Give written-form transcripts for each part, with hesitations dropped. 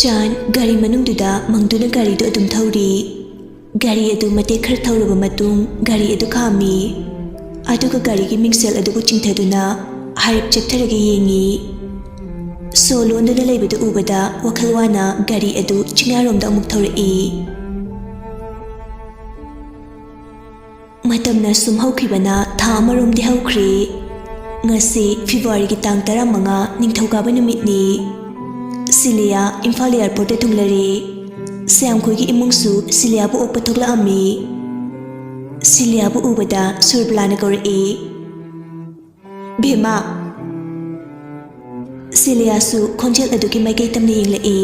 Chan gari manungduda mangduna gari do adum thauri. Gari adu mate khar thauraba matung gari adu khami. Aduga gari gi mingsel adugu chingthaduna harip chektharaga yengi. Solo ndana leibadu ubada wakhalwana gari adu chingaromda amuk thaurai. Matamna sum haukribana tha amaromdi haukri. Ngasi February gi tang 15 ningthaukaaba numitni. Silia Imphal Airport thunglari. Siam khoigi imungsu Silia bu okpa thoklaami. Silia bu ubada Surblana kauri. Bhema Silia su khonjel aduki maikai tamni yinglai.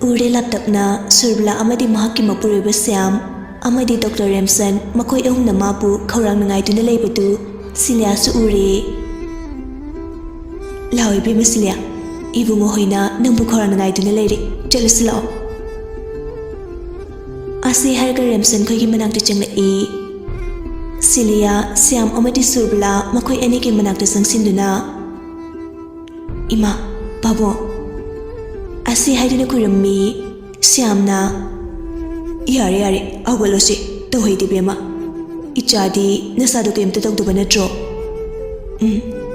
Ure laptopna Surbla amadi mahakki mapuriba Siam amadi Dr. Remsen makoi ahumna mapu khaurang nangai tuna leibatu Silia su ure. Lawi Bhema Silia Ibungo hoina nangbu khorang nangai tuna leiri chalusi lao. Ase harga Remsen khoigi manakta changlai. Silia Siam amadi Surbla makoi aniki manakta sangsinduna. Ima babo Ase haiduna kurammi Siamna yare awalosi tawhidi Bhema ichadi nasadu kemta tawduba natro.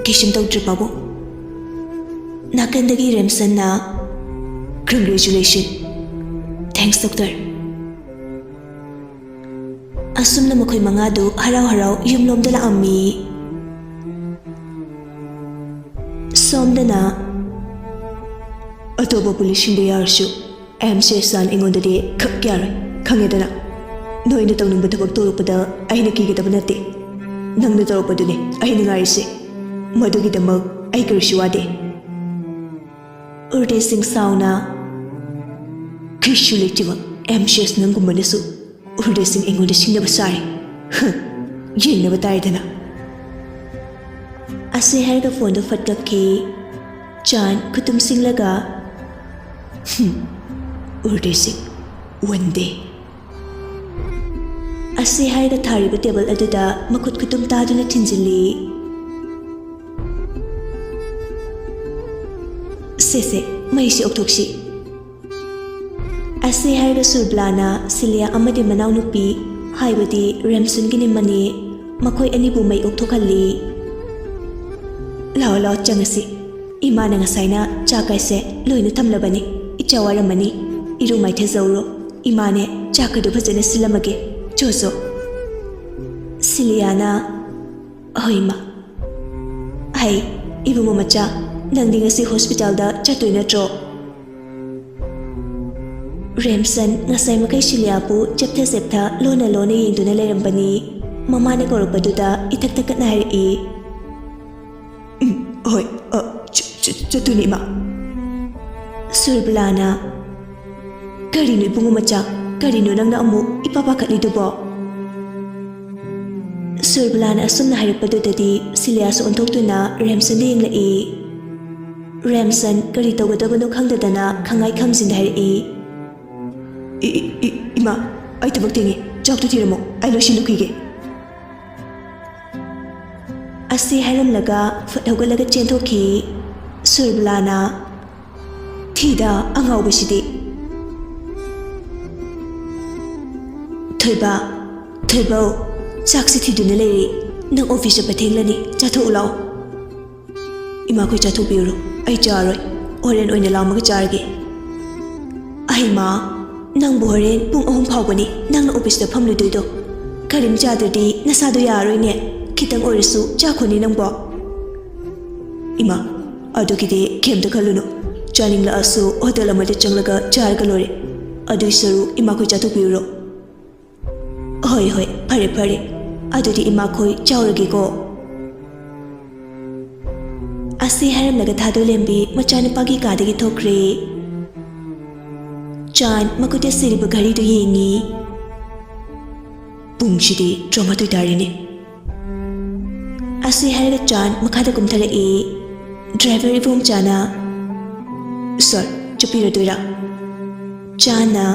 Kishim tawdri babo. Nakandagi Remsen na congratulations. Thanks doctor. Asumna makoi mangadu harau yumlomda laami. Somdana atoba pulising yarsu MC san ingondadi khakyar khangedana noina tawningba thabak torupada aina kigedaba nate nangna torupadune aina ngarise madugi damak ai karisu wade. Urde Singh Sauna Krishu Letiba MCS Nangumanasu Urde Singh Engon the Singh Basari Yin never died. Ase Harga Fondo Fatka Ki Chan Kutum Singh Laga Urde Singh one day Ase Harga Thariba Table Aduda Makut Kutum Taduna Tinjili Sese maisi oktoksi. Ase harga Surblana Silia amadi manau nupi haibadi Remsen gini mani makoi anibu mai oktokali. Lao changasi imana ngasaina chakaise loina thamlabani ichawaramani iru mai thezauro imane chakadu bhajana silamage choso. Siliana hoima hai ibu mamacha nangdi ngasi hospital da chatoi natro. Remsen ngasai makai Silia pu cheptha lona yinduna lerambani mamana korokpaduda ithakta katna hari. Hoi chatuni ma Surblana karino ibungu macha karino nangna amu ipapa khatlidubo. Surblana asumna harippadudadi Silia su onthoktuna Remsen de yinglai. Remsen kari tawgadabano khangdadana khangai khamsin hairi. Ima ai tabak tingi chaktu tiramo ai losilukige. Ase haram laga fathogalaga chenthoki. Surblana thida angawbasidi thoiba chaksi thiduna leiri nang office pathenglani chatho ulao. Ima koi chatho biru ai charoi oren oina lamaga charge. Ai ma nang boren pung ahum phawbani nang office da phamludoido karim chadadi nasadu yaroi ne khitang orisu chakhoni nang bo. Ima adugide kemda khaluno chaning la asu hotel amade changlaga charga lore adu saru ima koi chatho biru. Hoi pare adudi ima koi chawrage ko. Ase haram laga thado lembi machana pagi kadagi thokre. Chan makuta siriba gari do yengi. Pungshidi trauma to darini. Ase haraga Chan makada kumthara e. Driver ibum Chana. Sir, chapira doira. Chana.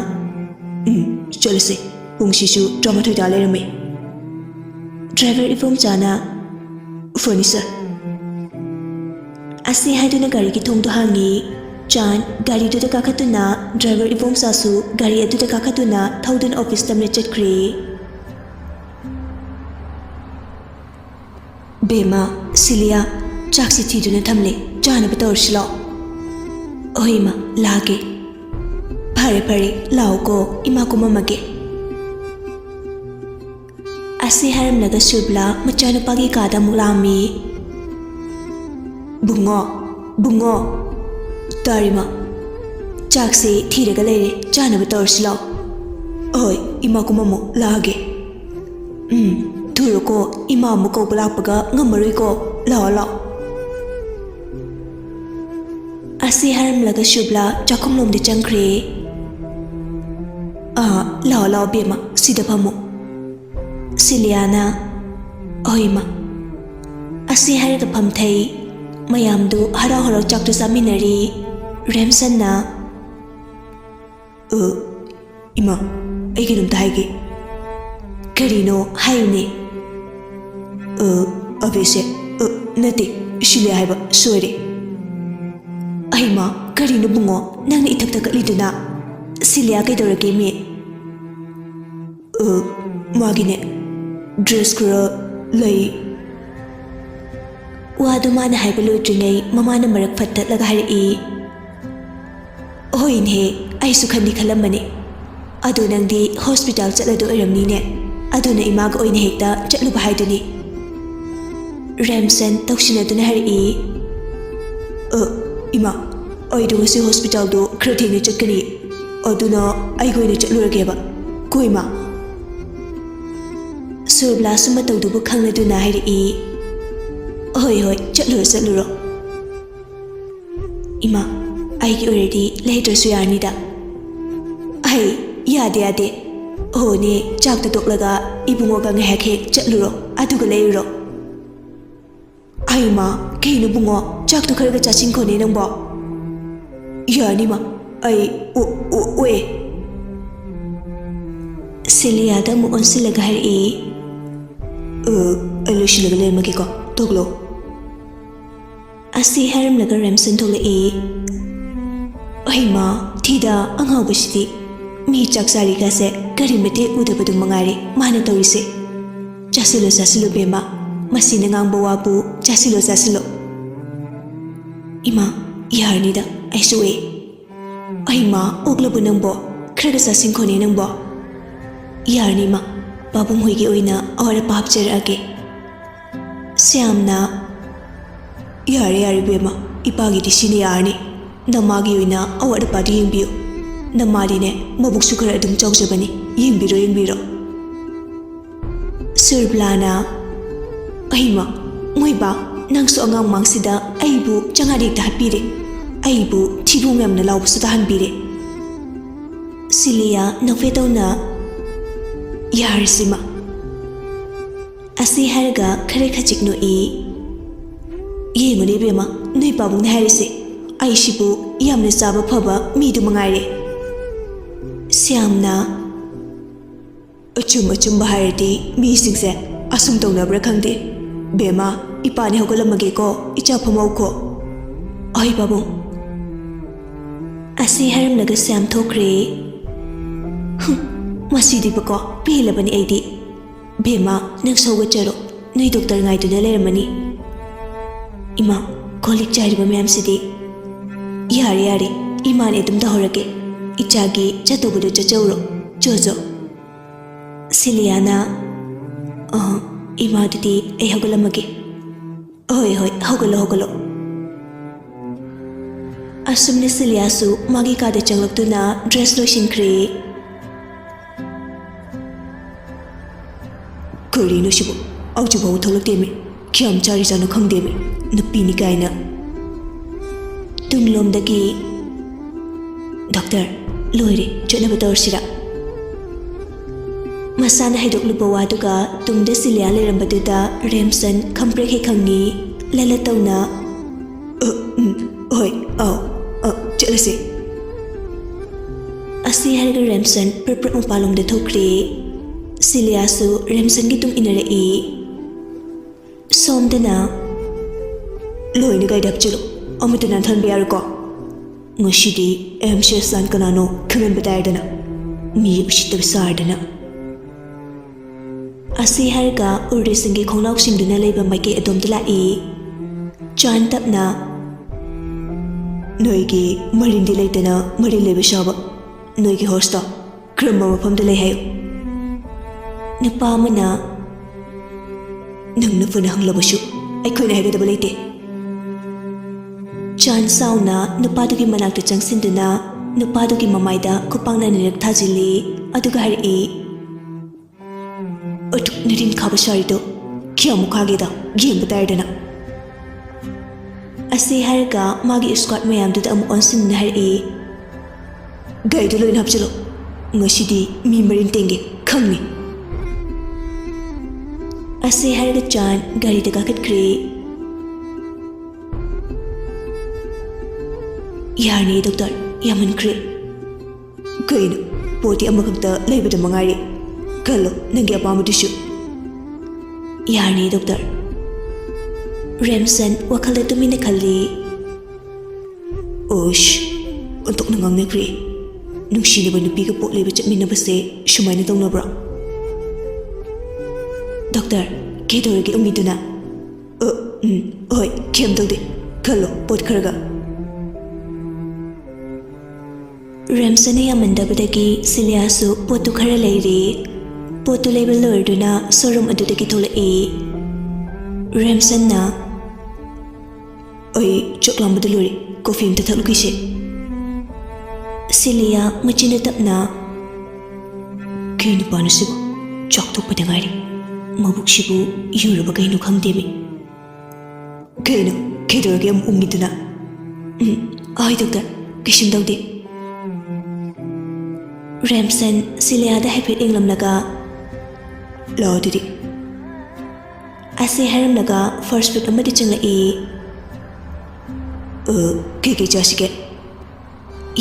Cholse. Pungshishu trauma to dalerame. Driver ibum Chana. Furniture. Ase haiduna gari ki thong to hangi Chan gari du da kakatuna driver ibong sasu gari adu da kakatuna Thoudam office tamne chatkre. Bema Silia chaksi thiduna thamle chana batorshlo. Oima lage. Phare phare lao ko ima ko mamage. Asi haram naga subla machana pagi kada mulami. Bungo Tarima chaksi thiraga lere chana batorshlo. Oi ima ko mamo lage. Thuro ko ima mo ko balakpaga ngamaroi ko lao. Asi haram laga shubla chakumlom de changkre. Lao bema sida phamo. Siliana oima. Asi haraga phamthai mayamdu harau chaktu saminari. Remsen na ima aiginum taige. Karino hayune. Avese nate Shilia haiba soire. Aima karino bungo nang ni itak tak liduna. Silia kay dorage me. Magine dress kura lay. Wadu mana haiba loitringay mamana marak fatat laga hari. Hoin he ay sukhandi khalamane. Ado nang di hospital chatlado iramni ne. Ado na imaga oy na hekta chatlu bahay duni. Remsen tauksina duna hari. Ima oy do si hospital do krathing ni chatkani. Ado na ay goy na chatlu rage ba. Kuima. Surbla suma tawdu bu khang na duna hari. Hoi chatlu ro. Ima ay ki already later suyani da. Ay yade. Oh ne chak tok laga ibungo ka ngahek hek chatluro aduga leiro. Ay ma kaino bungo chak to kharaga chaching ko ne nangbo. Yani ma ay we. Silia da mu on silaga hari. Alo shilaga le maki ko toklo. Asi haram laga Remsen tole Ay ma thida anghaw basiti. Mi chaksari ka se karimete udabadu mangari mana tawise. Jasilo bema masina ngang bawabu jasilo. Ima yarni da ay suwe. Ay ma oglabu nang bo kraga sasing ko nang bo. Yarni ma babung huigi oina awara papcher age. Siam na yari bema ipagi di sini yarni. Namagi oina awara padi yingbiyo. Namarine mabuk sukara adum chawjabani yingbiro Surblana Aima moiba nangso angang mangsida aibu changari tahpire aibu thibung yamna law su tahanbire Silia nafetona yarsima Asi harga khare khachikno yengone bema noi babung harise aishibu yamna saba phaba midu mangaire Siamna achum bahayati mi singse asum tongna bra khangde bema ipani hogolamage ko icha phamau ko ai babung asi haram naga siam thokre masidi bako pelabani aidi bema nang soga charo nei doctor ngai tu leramani ima kolik chariba myam sidi yare imane dum da horake Ichagi chatobudu chachauro jojo Siliana imaditi ay hogolamage Hoi hogolo Asumne Siliasu magi kada changlagtuna dress lotion kre Kurino shibu aujubaw tholakdeme kyam chari jano khangdeme nupini kaina Tunglomdagi Doctor Loire chonaba torsira Masana haidokluba waduga tungda Silia lerambaduda Remsen khampre he khangni lalatawna Hoi chalase Asi haraga Remsen perprak mapalongda thokre Silia su Remsen gi tung inare Somdana Loine gaidap chulo amituna thanbiyar ko ngashidi MC san kanano khamen bataydana mi ushitaba sardana asi harga uri singi khonglak singduna leiba maike adomdala e chan tapna noigi marindi leitana mari leba shaba noigi hosta kramma mafamda lei hayo napa amana nangna funa hanglabasu aikhoina haigada leite chan sauna nupadugi manakta changsinduna nupadugi mamaida kupangna nirak thajili aduga hari atuk nirin khaba sharido kyamu khageda yemba tayadana ase harga magi squad mayam du am onsin hari gaidu loin hapchilo ngashidi mi marin tenge khangni ase harga chan gari daga katkre yarni doctor yaman kre kaino poti amakakta leibada mangari kallo nangi apamadishu yarni doctor Remsen wakhalda tumina khalli osh untuk nangang kre nungshini ba nupi ka pot leiba chatmina base shumaina tongnabra doctor kedorege umiduna oi kem tawde kallo pot kharaga Remsane yamandabadagi Siliasu potu khara leiri potu leiba loiduna sorum adudagi tholai Remsan na oi choklamada lori coffee imta thalugi se Silia machina tapna kainu panu sibu chok thokpada ngari mabuk sibu yuraba kainu khangdemi kainu kedorage am umiduna ai doctor kishim dawde Remsen Silia da happy England laga Lodidi Ase haram laga first week amadi changla keke jasike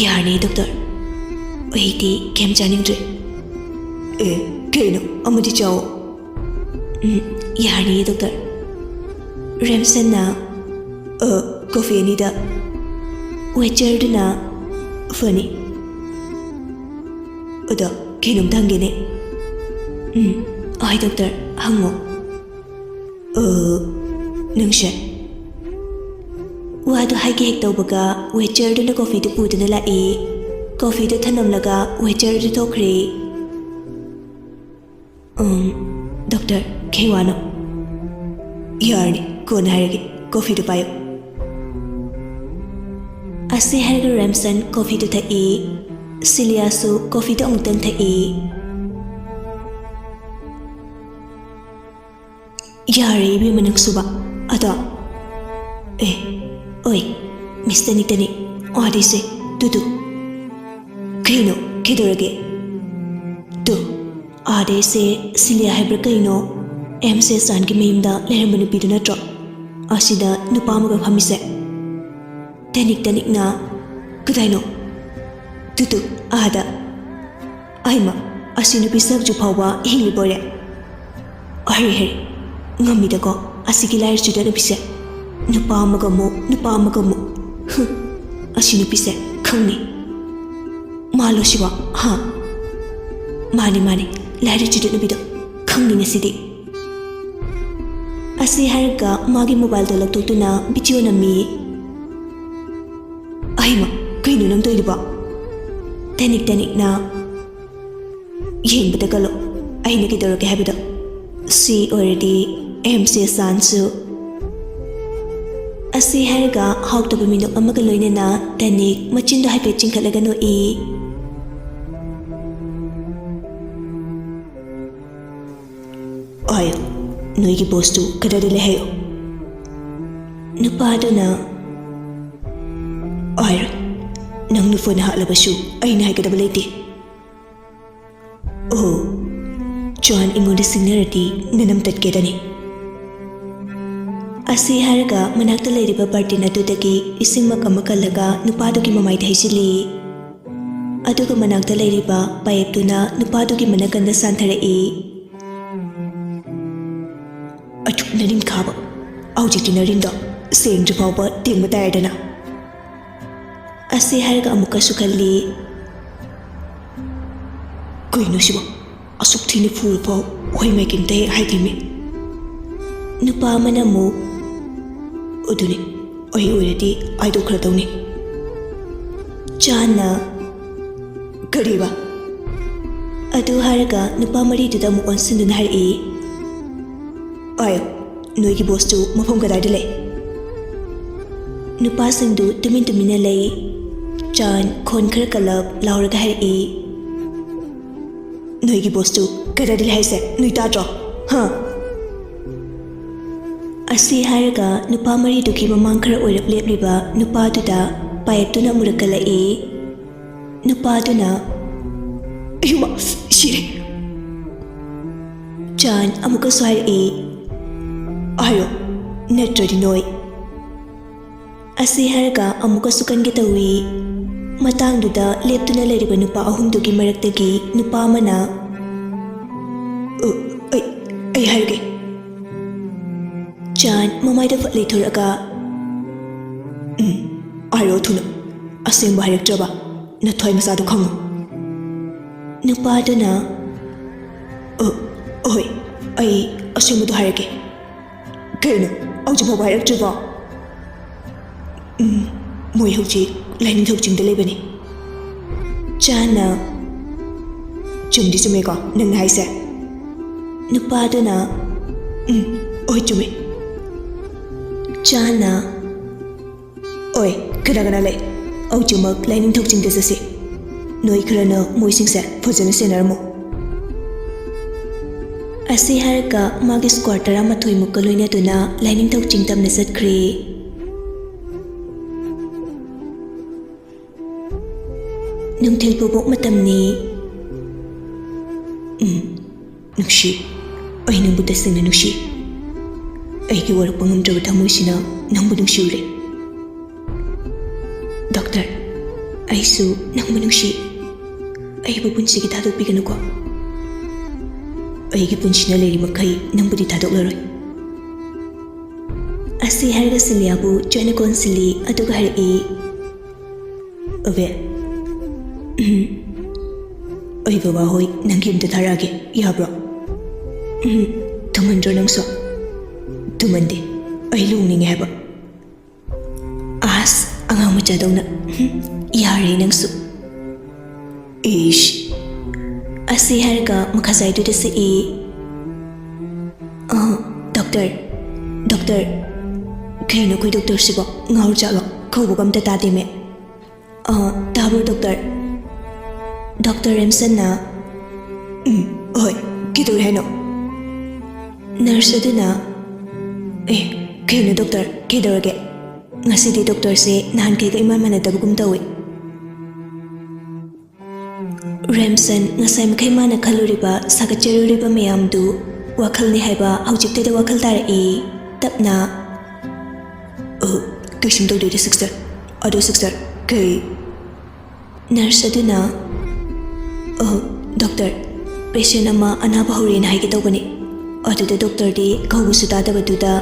Yarni doctor Waiti kem janingdre keno amadi chao Yarni doctor Remsen na coffee anida waiter na funny Uda, kinum tangene. Ai doctor, hango. Nungshe. Wadu haigi hek tawbaga, waiter duna coffee du puduna lai. Coffee du thanam laga, waiter du tokre. Doctor, kewano. Yarni, kona harige, coffee du payo. Ase harga Remsen coffee du thai. Siliasu coffee da ungtan thai yari bi manak suba ada oi Mr. Nitani adi se tutu kaino kidorage tu ade se Silia haibra kaino MC san ki meimda lehermanu piduna tro asida nupamaga phamise tanik na kudaino Tutu, ada. Aima, asinu pisab ju phawa hingli bore. Hari, ngamida ko asiki lair juda na pise. Nupa magamu. Asinu pise, khangni. Malo shiwa, ha. Mani, lair juda na bido. Khangni na sidi. Asi harga magi mobile do lakto na video na mi. Aima, kaino nang to iliba. Tanik na yeng badagalo ay nakidorage habida si already MC sansu asi harga hawta bumino amaga loina na tanik machinda hape chingkhalaga no ay noigi postu kadade le hayo nupada na ay nang nufo na halabasu ay nahigada balete. John ingonda signarity nanamtat kedani. Asi harga manakta leiriba party na tudagi ising makamakallaga nupadugi mamaida haisili. Aduga manakta leiriba payaptuna nupadugi manakanda santharae. Atuk narin khaba. Aujiti narinda seng jipawba tingma tayadana. ꯑꯁꯤ ꯍꯥꯏꯔꯒ ꯑꯃꯨꯛꯀꯁꯨ ꯈꯜꯂꯤ ꯀꯩꯅꯣ ꯁꯤꯕꯣ ꯑꯁꯨꯛ ꯊꯤꯅ ꯐꯨꯔꯐꯥꯎ ꯋꯥꯍꯩ ꯃꯩꯀꯩꯝꯇ ꯍꯦꯛ ꯍꯥꯏꯗꯦꯃꯤ ꯅꯨꯄꯥ ꯑꯃꯅ ꯑꯃꯨꯛ ꯑꯗꯨꯅꯤ ꯑꯩ ꯑꯣꯏꯔꯗꯤ ꯍꯥꯏꯗꯣꯛꯈ꯭ꯔꯗꯧꯅꯤ ꯆꯥꯟꯅ ꯀꯔꯤꯕ ꯑꯗꯨ ꯍꯥꯏꯔꯒ ꯅꯨꯄꯥ ꯃꯔꯤꯗꯨꯗ ꯑꯃꯨꯛ ꯑꯣꯟꯁꯤꯟꯗꯨꯅ ꯍꯥꯏꯔꯛꯏ ꯑꯥꯌꯣ ꯅꯣꯏꯒꯤ ꯕꯣꯁꯇꯨ ꯃꯐꯝ ꯀꯗꯥꯏꯗ ꯂꯩ ꯅꯨꯄꯥꯁꯤꯡꯗꯨ ꯇꯨꯃꯤꯟ ꯇꯨꯃꯤꯟꯅ ꯂꯩ ꯆꯥꯟ ꯈꯣꯟ ꯈꯔ ꯀꯜꯂꯞ ꯂꯥꯎꯔꯒ ꯍꯥꯏꯔꯛꯏ ꯅꯣꯏꯒꯤ ꯕꯣꯁꯇꯨ ꯀꯗꯥꯏꯗ ꯂꯩ ꯍꯥꯏꯁꯦ ꯅꯣꯏ ꯇꯥꯗ꯭ꯔꯣ ꯍꯥ ꯑꯁꯤ ꯍꯥꯏꯔꯒ ꯅꯨꯄꯥ ꯃꯔꯤꯗꯨꯒꯤ ꯃꯃꯥꯡ ꯈꯔ ꯑꯣꯏꯔꯞ ꯂꯦꯞꯂꯤꯕ ꯅꯨꯄꯥꯗꯨꯗ ꯄꯥꯌꯦꯞꯇꯨꯅ ꯑꯃꯨꯔꯛ ꯀꯜꯂꯛꯏ ꯅꯨꯄꯥꯗꯨꯅ ꯑꯌꯨꯃ ꯁꯤꯔꯦ ꯆꯥꯟ ꯑꯃꯨꯛꯀꯁꯨ ꯍꯥꯏꯔꯛꯏ ꯍꯥꯏꯔꯣ ꯅꯠꯇ꯭ꯔꯗꯤ ꯅꯣꯏ ꯑꯁꯤ ꯍꯥꯏꯔꯒ ꯑꯃꯨꯛꯀꯁꯨ ꯀꯟꯒꯦ ꯇꯧꯏ ꯃꯇꯥꯡꯗꯨꯗ ꯂꯦꯞꯇꯨꯅ ꯂꯩꯔꯤꯕ ꯅꯨꯄꯥ ꯑꯍꯨꯝꯗꯨꯒꯤ ꯃꯔꯛꯇꯒꯤ ꯅꯨꯄꯥ ꯑꯃꯅ ꯑꯩ ꯍꯥꯏꯔꯒꯦ ꯆꯥꯟ ꯃꯃꯥꯏꯗ ꯐꯠ ꯂꯩꯊꯣꯔꯛꯑꯒ ꯍꯥꯏꯔꯛꯑꯣ ꯊꯨꯅ ꯑꯁꯦꯡꯕ ꯍꯥꯏꯔꯛꯇ꯭ꯔꯕ ꯅꯊ꯭ꯋꯥꯏ ꯃꯆꯥꯗꯣ ꯈꯪꯉꯨ ꯅꯨꯄꯥꯗꯨꯅ ꯍꯣꯏ ꯑꯩ ꯑꯁꯦꯡꯕꯗꯣ ꯍꯥꯏꯔꯛꯀꯦ ꯀꯩꯅꯣ ꯍꯧꯖꯤꯛꯐꯥꯎꯕ ꯍꯥꯏꯔꯛꯇ꯭ꯔꯤꯕꯣ ꯃꯣꯏ ꯍꯧꯖꯤꯛ ꯂꯥꯏꯅꯤꯡꯊꯧ ꯆꯤꯡꯗ ꯂꯩꯕꯅꯤ ꯆꯥꯟꯅ ꯆꯨꯝꯗꯤ ꯆꯨꯝꯃꯦꯀꯣ ꯅꯪꯅ ꯍꯥꯏꯁꯦ ꯅꯨꯄꯥꯗꯨꯅ ꯍꯣꯏ ꯆꯨꯝꯃꯦ ꯆꯥꯟꯅ ꯍꯣꯏ ꯀꯅꯥ ꯀꯅꯥ ꯂꯩ ꯍꯧꯖꯤꯛꯃꯛ ꯂꯥꯏꯅꯤꯡꯊꯧ ꯆꯤꯡꯗ ꯆꯠꯁꯤ ꯅꯣꯏ ꯈꯔꯅ ꯃꯣꯏꯁꯤꯡꯁꯦ ꯐꯖꯅ ꯁꯦꯟꯅꯔꯝꯃꯨ ꯑꯁꯤ ꯍꯥꯏꯔꯒ ꯃꯥꯒꯤ ꯁ꯭ꯀ꯭ꯋꯥꯔ 11 ꯂꯣꯏꯅꯗꯨꯅ ꯂꯥꯏꯅꯤꯡꯊꯧ ꯆꯤꯡ ꯇꯝꯅ ꯆꯠꯈ꯭ꯔꯦ ꯅꯨꯡꯊꯤꯜ ꯄꯨꯕꯣꯛ ꯃꯇꯝꯅꯤ ꯅꯨꯡꯁꯤ ꯑꯩ ꯅꯪꯕꯨ ꯇꯁꯦꯡꯅ ꯅꯨꯡꯁꯤ ꯑꯩꯒꯤ ꯋꯥꯔꯛꯄ ꯉꯝꯗ꯭ꯔꯕ ꯊꯃꯣꯏꯁꯤꯅ ꯅꯪꯕꯨ ꯅꯨꯡꯁꯤꯎꯔꯦ ꯗꯣꯛꯇꯔ ꯑꯩꯁꯨ ꯅꯪꯕꯨ ꯅꯨꯡꯁꯤ ꯑꯩꯕꯨ ꯄꯨꯟꯁꯤꯒꯤ ꯊꯥꯗꯣꯛꯄꯤꯒꯅꯨꯀꯣ ꯑꯩꯒꯤ ꯄꯨꯟꯁꯤꯅ ꯂꯩꯔꯤ ꯃꯈꯩ ꯅꯪꯕꯨꯗꯤ ꯊꯥꯗꯣꯛꯂꯔꯣꯏ ꯑꯁꯤ ꯍꯥꯏꯔꯒ ꯁꯤꯂꯤꯌꯥꯕꯨ ꯆꯣꯏꯅ ꯀꯣꯟꯁꯤꯜꯂꯤ ꯑꯗꯨꯒ ꯍꯥꯏꯔꯛꯏ ꯑꯕꯦ ꯑꯩ ꯕꯕꯥ ꯍꯣꯏ ꯅꯪꯒꯤ ꯌꯨꯝꯗ ꯊꯥꯔꯛꯑꯒꯦ ꯌꯥꯕ꯭ꯔꯣ ꯊꯨꯝꯍꯟꯗ꯭ꯔꯣ ꯅꯪꯁꯨ ꯊꯨꯝꯍꯟꯗꯦ ꯑꯩ ꯂꯨꯍꯣꯡꯅꯤꯡꯉꯦ ꯍꯥꯏꯕ ꯑꯁ ꯑꯉꯥꯡ ꯃꯆꯥꯗꯧꯅ ꯌꯥꯔꯦ ꯅꯪꯁꯨ ꯏꯁ ꯑꯁꯤ ꯍꯥꯏꯔꯒ ꯃꯈꯥꯖꯥꯏꯗꯨꯗ ꯁꯛꯏ ꯗꯣꯛꯇꯔ ꯀꯩꯅꯣ ꯑꯩꯈꯣꯏ ꯗꯣꯛꯇꯔꯁꯤꯕꯣ ꯉꯥꯎꯔ ꯆꯥꯠꯂꯣ ꯀꯧꯕꯒ ꯑꯝꯇ ꯇꯥꯗꯦꯃꯦ ꯇꯥꯕ꯭ꯔꯣ ꯗꯣꯛꯇꯔ ꯔꯦꯝꯁꯟꯅ ꯍꯣꯏ ꯀꯩꯗꯧꯔꯦ ꯍꯥꯏꯅꯣ ꯅꯔꯁ ꯑꯗꯨꯅ ꯀꯩꯅꯣ ꯗꯣꯛꯇꯔ ꯀꯩꯗꯧꯔꯒꯦ ꯉꯁꯤꯗꯤ ꯗꯣꯛꯇꯔꯁꯦ ꯅꯍꯥꯟꯈꯩꯒ ꯏꯃꯥꯟ ꯃꯥꯟꯅꯗꯕꯒꯨꯝ ꯇꯧꯏ ꯔꯦꯝꯁꯟ ꯉꯁꯥꯏ ꯃꯈꯩ ꯃꯥꯅ ꯈꯜꯂꯨꯔꯤꯕ ꯁꯥꯒꯠꯆꯔꯨꯔꯤꯕ ꯃꯌꯥꯝꯗꯨ ꯋꯥꯈꯜꯅꯤ ꯍꯥꯏꯕ ꯍꯧꯖꯤꯛꯇꯗ ꯋꯥꯈꯜ ꯇꯥꯔꯛꯏ ꯇꯞꯅ ꯀꯩꯁꯨꯝ ꯇꯧꯗꯣꯏꯗ ꯁꯤꯛꯁꯇꯔ ꯑꯗꯣ ꯁꯤꯛꯁꯇꯔ ꯀꯩ ꯅꯔꯁ ꯑꯗꯨꯅ ꯗꯣꯛꯇꯔ ꯄꯦꯁꯦꯟ ꯑꯃ ꯑꯅꯥꯕ ꯍꯧꯔꯦꯅ ꯍꯥꯏꯒꯦ ꯇꯧꯕꯅꯤ ꯑꯗꯨꯗ ꯗꯣꯛꯇꯔꯗꯤ ꯀꯧꯕꯁꯨ ꯇꯥꯗꯕꯗꯨꯗ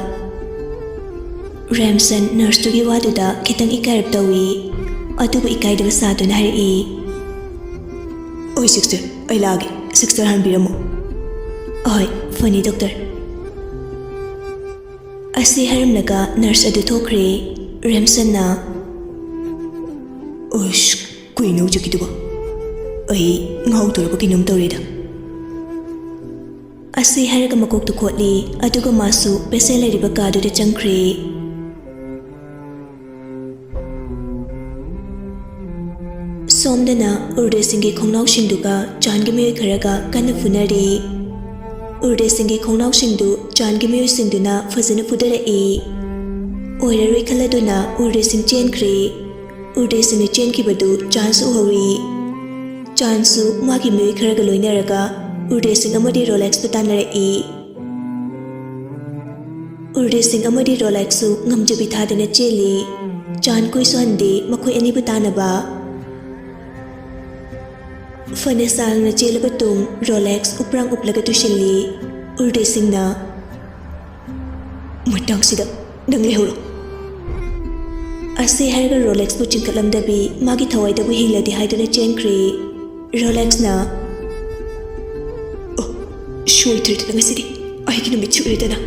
ꯔꯦꯝꯁꯟ ꯅꯔꯁꯇꯨꯒꯤ ꯋꯥꯗꯨꯗ ꯈꯤꯇꯪ ꯏꯀꯥꯏꯔꯞ ꯇꯧꯏ ꯑꯗꯨꯕꯨ ꯏꯀꯥꯏꯗꯕ ꯁꯥꯗꯨꯅ ꯍꯥꯏꯔꯛꯏ ꯍꯣꯏ ꯁꯤꯛꯁꯇꯔ ꯑꯩ ꯂꯥꯛꯑꯒꯦ ꯁꯤꯛꯁꯇꯔ ꯍꯥꯟꯕꯤꯔꯝꯃꯣ ꯍꯣꯏ ꯐꯅꯤ ꯗꯣꯛꯇꯔ ꯑꯁꯤ ꯍꯥꯏꯔꯝꯂꯒ ꯅꯔꯁ ꯑꯗꯨ ꯊꯣꯛꯈ꯭ꯔꯦ ꯔꯦꯝꯁꯟꯅ ꯑꯁ ꯀꯨꯏꯅ ꯍꯧꯖꯤꯛꯀꯤꯗꯨꯕꯣ ꯑꯩ ꯉꯥꯎꯗꯣꯔꯕ ꯀꯩꯅꯣꯝ ꯇꯧꯔꯦꯗ ꯑꯁꯤ ꯍꯥꯏꯔꯒ ꯃꯀꯣꯛꯇꯨ ꯈꯣꯠꯂꯤ ꯑꯗꯨꯒ ꯃꯥꯁꯨ ꯄꯦꯁꯦꯟ ꯂꯩꯔꯤꯕ ꯀꯥꯗꯨꯗ ꯆꯪꯈ꯭ꯔꯦ ꯁꯣꯝꯗꯅ ꯎꯔꯗꯦꯁꯤꯡꯒꯤ ꯈꯣꯡꯅꯥꯎꯁꯤꯡꯗꯨꯒ ꯆꯥꯟꯒꯤ ꯃꯤꯑꯣꯏ ꯈꯔꯒ ꯀꯟꯅ ꯐꯨꯅꯔꯤ ꯎꯔꯗꯦꯁꯤꯡꯒꯤ ꯈꯣꯡꯅꯥꯎꯁꯤꯡꯗꯨ ꯆꯥꯟꯒꯤ ꯃꯤꯑꯣꯏꯁꯤꯡꯗꯨꯅ ꯐꯖꯅ ꯐꯨꯗꯔꯛꯏ ꯑꯣꯏꯔꯔꯣꯏ ꯈꯜꯂꯗꯨꯅ ꯎꯔꯗꯦꯁꯤꯡ ꯆꯦꯟꯈ꯭ꯔꯦ ꯎꯔꯗꯦꯁꯤꯡꯅ ꯆꯦꯟꯈꯤꯕꯗꯨ ꯆꯥꯟꯁꯨ ꯎꯍꯧꯏ ꯆꯥꯟꯁꯨ ꯃꯥꯒꯤ ꯃꯤꯑꯣꯏ ꯈꯔꯒ ꯂꯣꯏꯅꯔꯒ ꯎꯔꯗꯦꯁꯤꯡ ꯑꯃꯗꯤ ꯔꯣꯂꯦꯛꯁꯄꯨ ꯇꯥꯟꯅꯔꯛꯏ ꯎꯔꯗꯦꯁꯤꯡ ꯑꯃꯗꯤ ꯔꯣꯂꯦꯛꯁꯁꯨ ꯉꯝꯖꯕꯤ ꯊꯥꯗꯅ ꯆꯦꯜꯂꯤ ꯆꯥꯟ ꯀꯨꯏꯁꯨ ꯍꯟꯗꯦ ꯃꯈꯣꯏ ꯑꯅꯤꯕꯨ ꯇꯥꯟꯅꯕ ꯐꯅ ꯁꯥꯡꯅ ꯆꯦꯜꯂꯕ ꯇꯨꯡ ꯔꯣꯂꯦꯛꯁ ꯎꯄ꯭ꯔꯥꯡ ꯎꯞꯂꯒ ꯇꯨꯁꯤꯜꯂꯤ ꯎꯔꯗꯦꯁꯤꯡꯅ ꯃꯇꯥꯡꯁꯤꯗ ꯅꯪ ꯂꯩꯍꯧꯔꯣ ꯑꯁꯤ ꯍꯥꯏꯔꯒ ꯔꯣꯂꯦꯛꯁꯄꯨ ꯆꯤꯡꯈꯠꯂꯝꯗꯕꯤ ꯃꯥꯒꯤ ꯊꯋꯥꯏꯗꯕꯨ ꯍꯤꯡꯂꯗꯤ ꯍꯥꯏꯗꯨꯅ ꯆꯦꯟꯈ꯭ꯔꯦ ꯔꯣꯂꯦꯛꯁꯅ ꯁꯣꯏꯗ꯭ꯔꯦꯗꯅ ꯉꯁꯤꯗꯤ ꯑꯩꯒꯤ ꯅꯨꯃꯤꯠ ꯆꯨꯔꯦꯗꯅ